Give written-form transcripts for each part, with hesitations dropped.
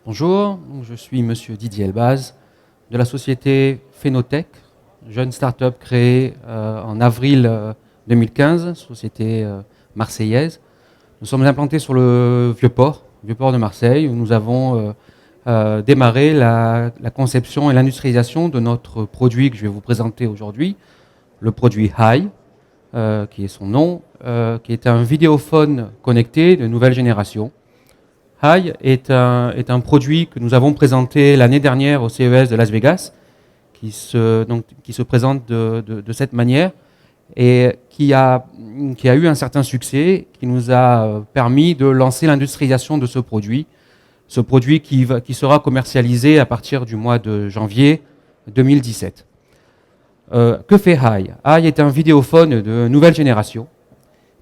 Bonjour, je suis Monsieur Didier Elbaz de la société Phénotech, jeune start-up créée en avril 2015, société marseillaise. Nous sommes implantés sur le Vieux-Port de Marseille, où nous avons démarré la conception et l'industrialisation de notre produit que je vais vous présenter aujourd'hui, le produit Hai, qui est son nom, qui est un vidéophone connecté de nouvelle génération. Hai est un produit que nous avons présenté l'année dernière au CES de Las Vegas, qui se présente de cette manière et qui a eu un certain succès, qui nous a permis de lancer l'industrialisation de ce produit qui sera commercialisé à partir du mois de janvier 2017. Que fait Hai? Hai est un vidéophone de nouvelle génération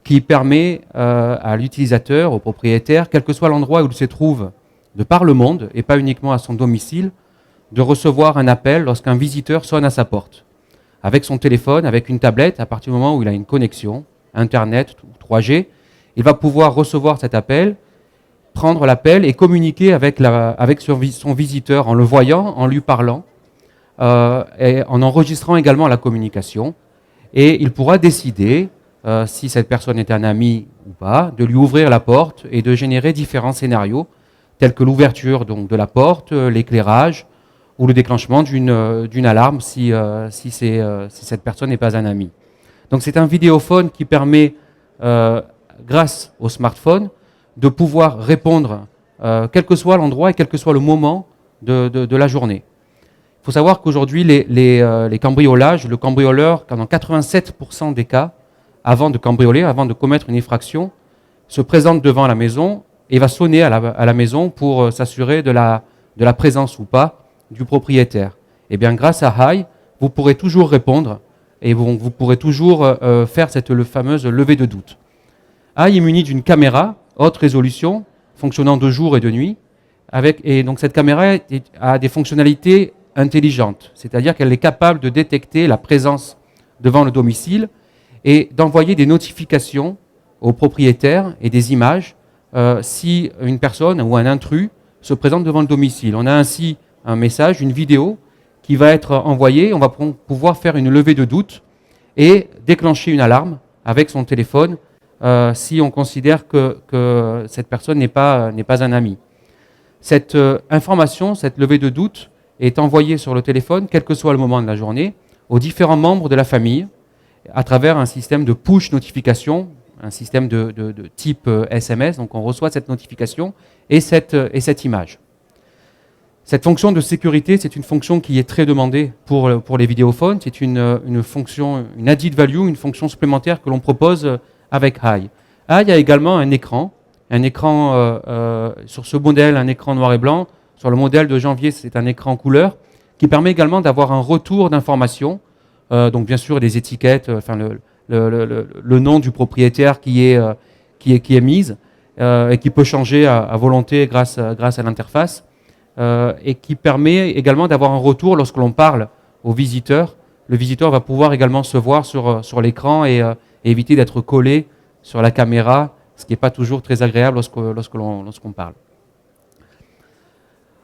qui permet à l'utilisateur, au propriétaire, quel que soit l'endroit où il se trouve de par le monde, et pas uniquement à son domicile, de recevoir un appel lorsqu'un visiteur sonne à sa porte. Avec son téléphone, avec une tablette, à partir du moment où il a une connexion, Internet ou 3G, il va pouvoir recevoir cet appel, prendre l'appel et communiquer avec son visiteur en le voyant, en lui parlant, et en enregistrant également la communication. Et il pourra décider, si cette personne est un ami ou pas, de lui ouvrir la porte et de générer différents scénarios, tels que l'ouverture de la porte, l'éclairage ou le déclenchement d'une alarme si cette personne n'est pas un ami. Donc c'est un vidéophone qui permet, grâce au smartphone, de pouvoir répondre quel que soit l'endroit et quel que soit le moment de la journée. Il faut savoir qu'aujourd'hui, les cambriolages, le cambrioleur, dans 87% des cas, avant de cambrioler, avant de commettre une infraction, se présente devant la maison et va sonner à la maison pour s'assurer de la présence ou pas du propriétaire. Et bien, grâce à Hai, vous pourrez toujours répondre et vous pourrez toujours faire cette fameuse levée de doute. Hai est muni d'une caméra haute résolution, fonctionnant de jour et de nuit, et donc cette caméra a des fonctionnalités intelligentes, c'est-à-dire qu'elle est capable de détecter la présence devant le domicile et d'envoyer des notifications aux propriétaires et des images si une personne ou un intrus se présente devant le domicile. On a ainsi un message, une vidéo qui va être envoyée, on va pouvoir faire une levée de doute et déclencher une alarme avec son téléphone si on considère que cette personne n'est pas un ami. Cette information, cette levée de doute est envoyée sur le téléphone, quel que soit le moment de la journée, aux différents membres de la famille, à travers un système de push notification, un système de type SMS. Donc on reçoit cette notification et cette image. Cette fonction de sécurité, c'est une fonction qui est très demandée pour les vidéophones. C'est une fonction, une added value, une fonction supplémentaire que l'on propose avec Hai. Hai a également un écran sur ce modèle, un écran noir et blanc. Sur le modèle de janvier, c'est un écran couleur qui permet également d'avoir un retour d'informations. Donc bien sûr des étiquettes, le nom du propriétaire qui est mise et qui peut changer à volonté grâce à l'interface et qui permet également d'avoir un retour lorsque l'on parle au visiteur. Le visiteur va pouvoir également se voir sur l'écran et éviter d'être collé sur la caméra, ce qui n'est pas toujours très agréable lorsqu'on parle.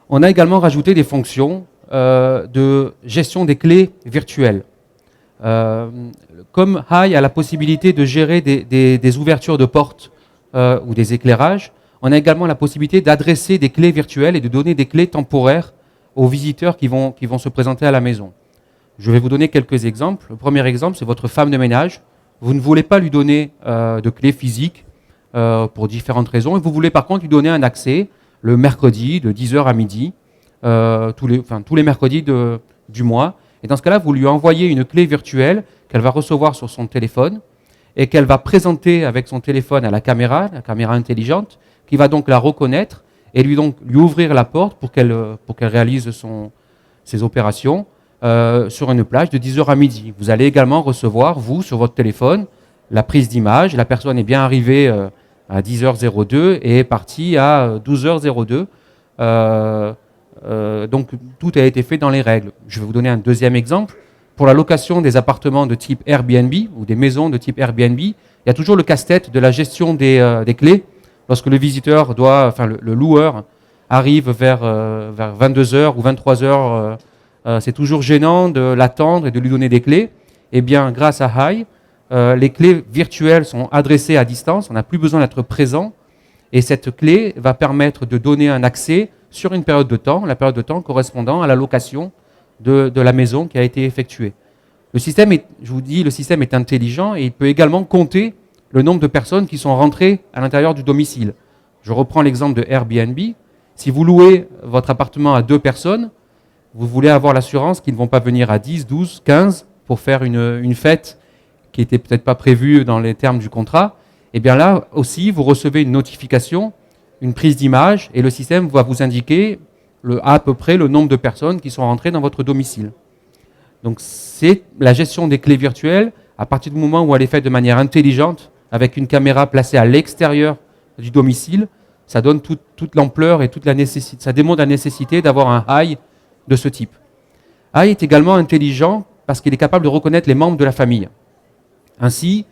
On a également rajouté des fonctions de gestion des clés virtuelles. Comme Hai a la possibilité de gérer des ouvertures de portes ou des éclairages, on a également la possibilité d'adresser des clés virtuelles et de donner des clés temporaires aux visiteurs qui vont se présenter à la maison. Je vais vous donner quelques exemples. Le premier exemple, c'est votre femme de ménage. Vous ne voulez pas lui donner de clés physiques pour différentes raisons, et vous voulez par contre lui donner un accès le mercredi de 10h à midi, tous les mercredis du mois. Et dans ce cas-là, vous lui envoyez une clé virtuelle qu'elle va recevoir sur son téléphone et qu'elle va présenter avec son téléphone à la caméra intelligente, qui va donc la reconnaître et lui ouvrir la porte pour qu'elle réalise ses opérations sur une plage de 10h à midi. Vous allez également recevoir, vous, sur votre téléphone, la prise d'image. La personne est bien arrivée à 10h02 et est partie à 12h02. Donc tout a été fait dans les règles. Je vais vous donner un deuxième exemple. pour la location des appartements de type Airbnb ou des maisons de type Airbnb, il y a toujours le casse-tête de la gestion des clés. Lorsque le visiteur le loueur arrive vers 22 heures ou 23 heures, c'est toujours gênant de l'attendre et de lui donner des clés. Eh bien, grâce à Hai, les clés virtuelles sont adressées à distance, on n'a plus besoin d'être présent, et cette clé va permettre de donner un accès sur une période de temps, la période de temps correspondant à la location de la maison qui a été effectuée. Le système le système est intelligent et il peut également compter le nombre de personnes qui sont rentrées à l'intérieur du domicile. Je reprends l'exemple de Airbnb. Si vous louez votre appartement à 2 personnes, vous voulez avoir l'assurance qu'ils ne vont pas venir à 10, 12, 15 pour faire une fête qui n'était peut-être pas prévue dans les termes du contrat. Et bien là aussi, vous recevez une notification, une prise d'image, et le système va vous indiquer à peu près le nombre de personnes qui sont rentrées dans votre domicile. Donc c'est la gestion des clés virtuelles, à partir du moment où elle est faite de manière intelligente, avec une caméra placée à l'extérieur du domicile, ça donne toute l'ampleur et toute la nécessité, ça démontre la nécessité d'avoir un Hai de ce type. Hai est également intelligent parce qu'il est capable de reconnaître les membres de la famille. Ainsi,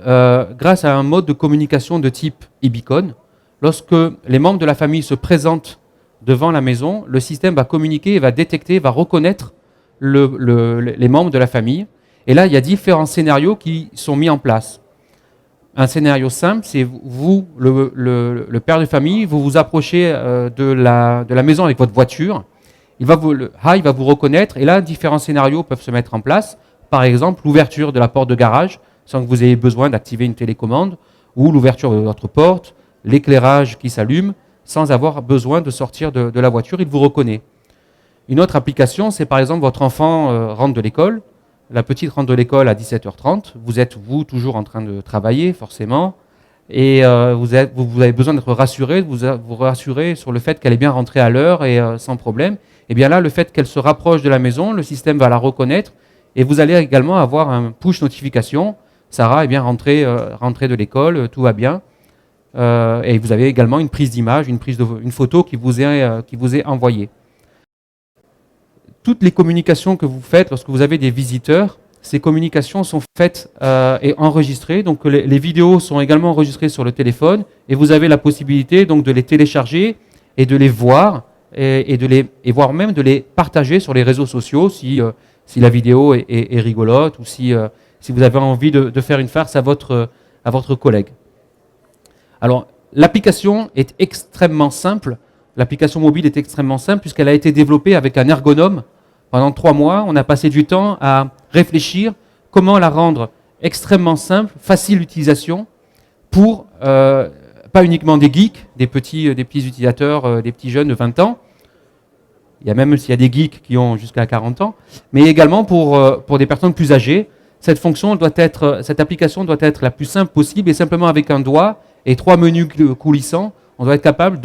grâce à un mode de communication de type e-beacon, lorsque les membres de la famille se présentent devant la maison, le système va communiquer, va détecter, va reconnaître les membres de la famille. Et là, il y a différents scénarios qui sont mis en place. Un scénario simple, c'est vous, le père de famille, vous vous approchez de la maison avec votre voiture. Le Hai va vous reconnaître et là, différents scénarios peuvent se mettre en place. Par exemple, l'ouverture de la porte de garage sans que vous ayez besoin d'activer une télécommande, ou l'ouverture de votre porte, l'éclairage qui s'allume sans avoir besoin de sortir de la voiture, il vous reconnaît. Une autre application, c'est par exemple votre enfant rentre de l'école, la petite rentre de l'école à 17h30, vous êtes toujours en train de travailler forcément, et vous avez besoin d'être rassuré, vous rassurer sur le fait qu'elle est bien rentrée à l'heure et sans problème. Et bien là, le fait qu'elle se rapproche de la maison, le système va la reconnaître, et vous allez également avoir un push notification. Sarah est bien rentrée de l'école, tout va bien. Et vous avez également une prise d'image, une photo qui vous est envoyée. Toutes les communications que vous faites lorsque vous avez des visiteurs, ces communications sont faites et enregistrées. Donc les vidéos sont également enregistrées sur le téléphone et vous avez la possibilité donc de les télécharger et de les voir et voire même de les partager sur les réseaux sociaux si la vidéo est rigolote ou si vous avez envie de faire une farce à votre collègue. Alors, l'application est extrêmement simple. L'application mobile est extrêmement simple puisqu'elle a été développée avec un ergonome. Pendant 3 mois, on a passé du temps à réfléchir comment la rendre extrêmement simple, facile d'utilisation pour pas uniquement des geeks, des petits utilisateurs, des petits jeunes de 20 ans. Il y a même s'il y a des geeks qui ont jusqu'à 40 ans, mais également pour des personnes plus âgées. Cette application doit être la plus simple possible et simplement avec un doigt et 3 menus coulissants, on doit être capable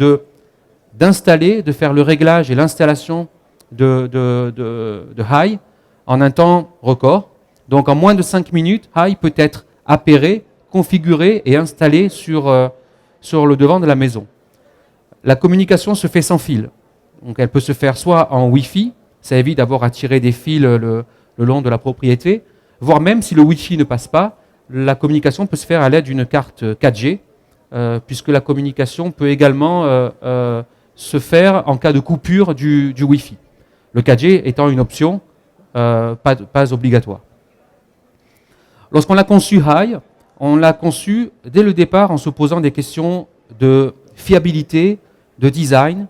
d'installer, de faire le réglage et l'installation de Hai en un temps record. Donc en moins de 5 minutes, Hai peut être appairé, configuré et installé sur le devant de la maison. La communication se fait sans fil. Donc elle peut se faire soit en Wi-Fi, ça évite d'avoir à tirer des fils le long de la propriété, voire même si le Wi-Fi ne passe pas, la communication peut se faire à l'aide d'une carte 4G, puisque la communication peut également se faire en cas de coupure du Wi-Fi. Le 4G étant une option pas obligatoire. Lorsqu'on a conçu Hai, on l'a conçu dès le départ en se posant des questions de fiabilité, de design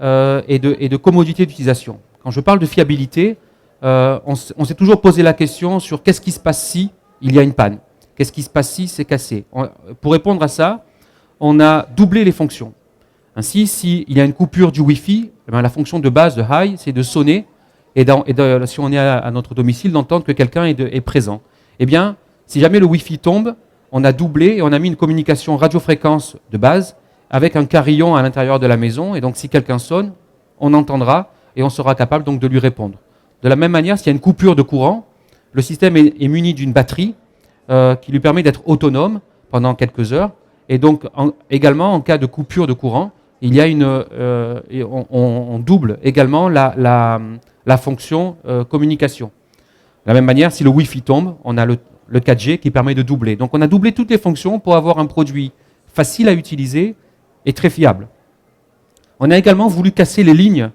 et de commodité d'utilisation. Quand je parle de fiabilité, on s'est toujours posé la question sur qu'est-ce qui se passe si il y a une panne, qu'est-ce qui se passe si c'est cassé. Pour répondre à ça, on a doublé les fonctions. Ainsi, s'il y a une coupure du Wi-Fi, la fonction de base de Hai, c'est de sonner et si on est à notre domicile, d'entendre que quelqu'un est présent. Eh bien, si jamais le Wi-Fi tombe, on a doublé et on a mis une communication radiofréquence de base avec un carillon à l'intérieur de la maison. Et donc, si quelqu'un sonne, on entendra et on sera capable donc de lui répondre. De la même manière, s'il y a une coupure de courant, le système est muni d'une batterie qui lui permet d'être autonome pendant quelques heures. Et donc, également, en cas de coupure de courant, il y a on double également la fonction communication. la même manière, si le Wi-Fi tombe, on a le 4G qui permet de doubler. Donc on a doublé toutes les fonctions pour avoir un produit facile à utiliser et très fiable. On a également voulu casser les lignes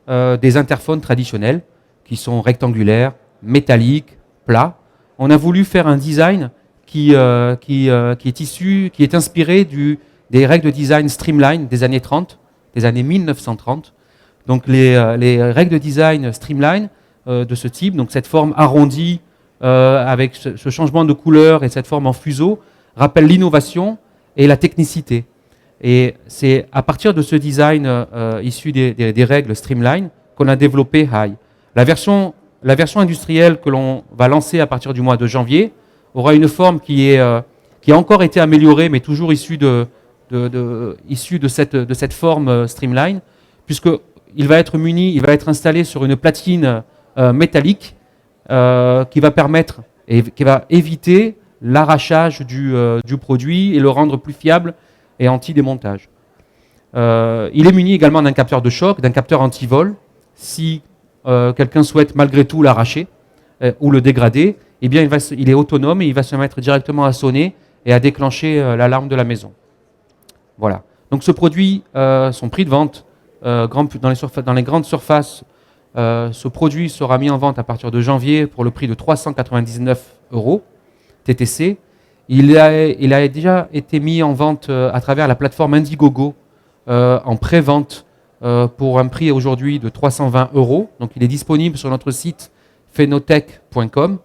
des interphones traditionnels qui sont rectangulaires, métalliques, plats. On a voulu faire un design qui est inspiré des règles de design Streamline des années 30, des années 1930. Donc les règles de design Streamline de ce type, donc cette forme arrondie avec ce changement de couleur et cette forme en fuseau, rappellent l'innovation et la technicité. Et c'est à partir de ce design issu des règles Streamline qu'on a développé Hai. La version industrielle que l'on va lancer à partir du mois de janvier aura une forme qui a encore été améliorée, mais toujours issue de cette forme Streamline, puisqu'il va être il va être installé sur une platine métallique qui va permettre et qui va éviter l'arrachage du produit et le rendre plus fiable et anti-démontage. Il est muni également d'un capteur de choc, d'un capteur anti-vol. Si quelqu'un souhaite malgré tout l'arracher ou le dégrader, eh bien il est autonome et il va se mettre directement à sonner et à déclencher l'alarme de la maison. Voilà. Donc ce produit, son prix de vente dans les grandes surfaces, ce produit sera mis en vente à partir de janvier pour le prix de 399 € TTC. Il a déjà été mis en vente à travers la plateforme Indiegogo en pré-vente pour un prix aujourd'hui de 320 €. Donc il est disponible sur notre site phenotech.com.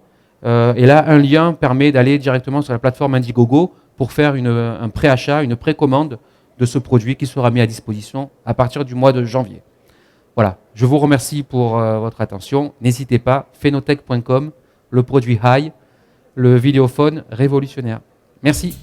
Et là, un lien permet d'aller directement sur la plateforme Indiegogo pour faire un préachat, une précommande de ce produit qui sera mis à disposition à partir du mois de janvier. Voilà, je vous remercie pour votre attention. N'hésitez pas, phenotech.com, le produit Hai, le vidéophone révolutionnaire. Merci.